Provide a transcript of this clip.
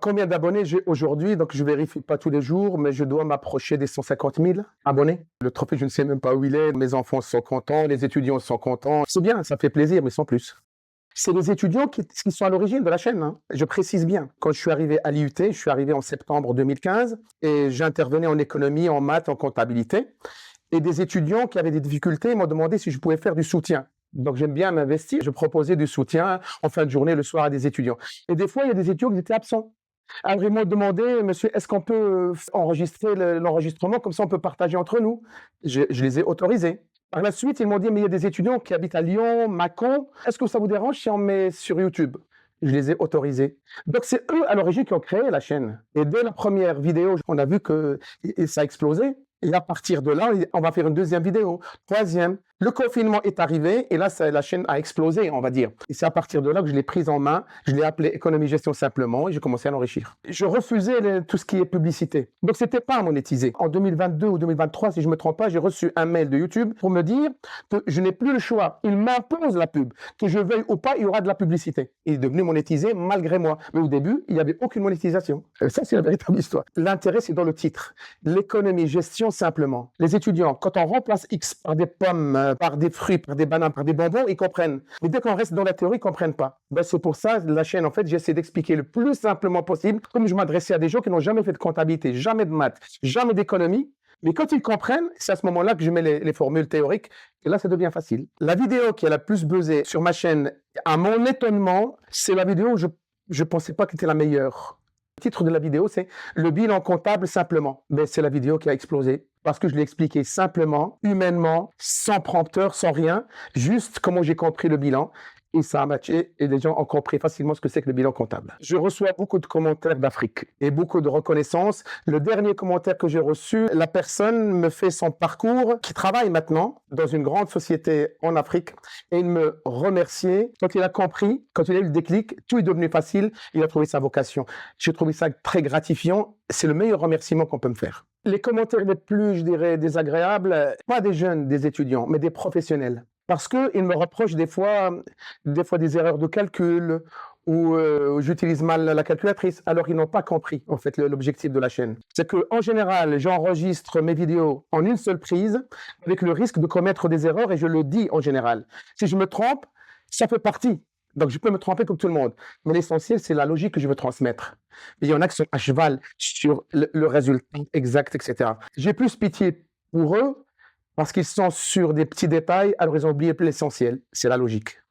Combien d'abonnés j'ai aujourd'hui? Donc, je vérifie pas tous les jours, mais je dois m'approcher des 150 000 abonnés. Le trophée, je ne sais même pas où il est. Mes enfants sont contents, les étudiants sont contents. C'est bien, ça fait plaisir, mais sans plus. C'est les étudiants qui sont à l'origine de la chaîne, hein. Je précise bien. Quand je suis arrivé à l'IUT, je suis arrivé en septembre 2015 et j'intervenais en économie, en maths, en comptabilité. Et des étudiants qui avaient des difficultés m'ont demandé si je pouvais faire du soutien. Donc, j'aime bien m'investir. Je proposais du soutien en fin de journée, le soir, à des étudiants. Et des fois, il y a des étudiants qui étaient absents. Alors, ils m'ont demandé, monsieur, est-ce qu'on peut enregistrer l'enregistrement, comme ça on peut partager entre nous? Je les ai autorisés. Par la suite, ils m'ont dit, mais il y a des étudiants qui habitent à Lyon, Mâcon, est-ce que ça vous dérange si on met sur YouTube? Je les ai autorisés. Donc, c'est eux à l'origine qui ont créé la chaîne. Et dès la première vidéo, on a vu que ça a explosé. Et à partir de là, on va faire une deuxième vidéo, troisième. Le confinement est arrivé et là, la chaîne a explosé, on va dire. Et c'est à partir de là que je l'ai prise en main. Je l'ai appelée Économie Gestion Simplement et j'ai commencé à l'enrichir. Je refusais tout ce qui est publicité. Donc, c'était pas monétisé. En 2022 ou 2023, si je me trompe pas, j'ai reçu un mail de YouTube pour me dire que je n'ai plus le choix. Il m'impose la pub. Que je veuille ou pas, il y aura de la publicité. Il est devenu monétisé malgré moi. Mais au début, il n'y avait aucune monétisation. Ça, c'est la véritable histoire. L'intérêt, c'est dans le titre. L'économie Gestion Simplement. Les étudiants, quand on remplace X par des pommes, par des fruits, par des bananes, par des bonbons, ils comprennent. Mais dès qu'on reste dans la théorie, ils ne comprennent pas. Ben, c'est pour ça, la chaîne, en fait, j'essaie d'expliquer le plus simplement possible, comme je m'adressais à des gens qui n'ont jamais fait de comptabilité, jamais de maths, jamais d'économie. Mais quand ils comprennent, c'est à ce moment-là que je mets les formules théoriques, et là, ça devient facile. La vidéo qui a la plus buzzé sur ma chaîne, à mon étonnement, c'est la vidéo où je ne pensais pas qu'elle était la meilleure. Le titre de la vidéo, c'est « Le bilan comptable simplement ». Mais c'est la vidéo qui a explosé parce que je l'ai expliqué simplement, humainement, sans prompteur, sans rien, juste comment j'ai compris le bilan. Et ça a matché et les gens ont compris facilement ce que c'est que le bilan comptable. Je reçois beaucoup de commentaires d'Afrique et beaucoup de reconnaissance. Le dernier commentaire que j'ai reçu, la personne me fait son parcours, qui travaille maintenant dans une grande société en Afrique, et il me remerciait. Quand il a compris, quand il a eu le déclic, tout est devenu facile, il a trouvé sa vocation. J'ai trouvé ça très gratifiant. C'est le meilleur remerciement qu'on peut me faire. Les commentaires les plus, je dirais, désagréables, pas des jeunes, des étudiants, mais des professionnels. Parce qu'ils me reprochent des fois des erreurs de calcul ou j'utilise mal la calculatrice, alors ils n'ont pas compris en fait l'objectif de la chaîne. C'est qu'en général, j'enregistre mes vidéos en une seule prise avec le risque de commettre des erreurs et je le dis en général. Si je me trompe, ça fait partie. Donc, je peux me tromper comme tout le monde. Mais l'essentiel, c'est la logique que je veux transmettre. Mais il y en a qui sont à cheval sur le résultat exact, etc. J'ai plus pitié pour eux parce qu'ils sont sur des petits détails, alors ils ont oublié l'essentiel, c'est la logique.